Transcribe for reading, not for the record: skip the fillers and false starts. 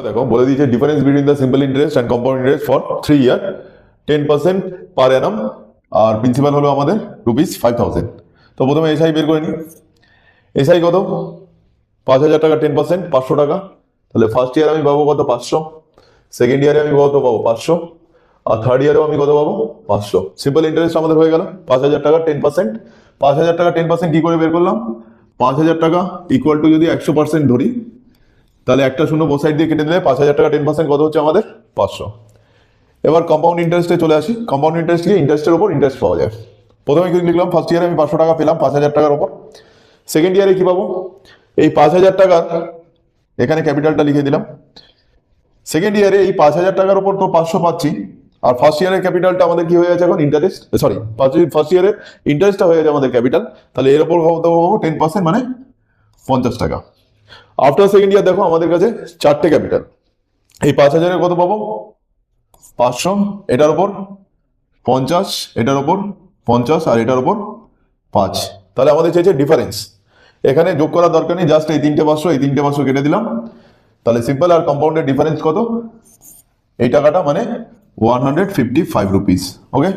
দেখো বলে দিয়েছে difference between the simple interest and compound interest for 3 year 10% per annum, আর প্রিন্সিপাল হলো আমাদের ₹5,000। তো প্রথমে এসআই বের করে নিই। এসআই কত? 5,000 টাকা 10%, 500 টাকা। তাহলে ফার্স্ট ইয়ার আমি পাবো কত? 500। সেকেন্ড ইয়ারে আমি কত পাবো? 500। আর থার্ড ইয়ারেও আমি কত পাবো? 500। সিম্পল ইন্টারেস্ট আমাদের হয়ে গেল 5,000 টাকা 10%। 5,000 টাকা 10% কি করে বের করলাম? 5,000 টাকা ইকুয়াল টু যদি 100% ধরি, তাহলে একটা শূন্য বোথ সাইড দিয়ে কেটে দিলে 5,000 টাকা 10% কত হচ্ছে আমাদের? 500। এবার কম্পাউন্ড ইন্টারেস্টে চলে আসি। কম্পাউন্ড ইন্টারেস্ট কি? ইন্টারেস্টের উপর ইন্টারেস্ট পাওয়া যায়। প্রথমে কি লিখলাম? ফার্স্ট ইয়ারে আমি 500 টাকা পেলাম 5,000 টাকার উপর। সেকেন্ড ইয়ারে কি পাবো? এই 5,000 টাকা এখানে ক্যাপিটালটা লিখে দিলাম। সেকেন্ড ইয়ারে এই 5,000 টাকার উপর তো 500 পাচ্ছি, আর ফার্স্ট ইয়ারের ক্যাপিটালটা আমাদের কি হয়ে আছে এখন? ইন্টারেস্ট, সরি ফার্স্ট ইয়ারের ইন্টারেস্টটা হয়ে যাচ্ছে আমাদের ক্যাপিটাল। তাহলে এর উপর কত পাবো? 10%, মানে 50 টাকা। আফটার সেকেন্ড ইয়ার দেখো আমাদের কাছে চারটে ক্যাপিটাল। এই 5,000-এর কত পাবো? 500, এটার উপর 50, এটার উপর 50, আর এটার উপর 5। তাহলে আমাদের চাইছে ডিফারেন্স। এখানে যোগ করার দরকার নেই, জাস্ট এই তিনটে 500 এই তিনটে 500 কেটে দিলাম। তাহলে সিম্পল আর কম্পাউন্ডের ডিফারেন্স কত? এই টাকাটা মানে 155 রুপিস। ওকে।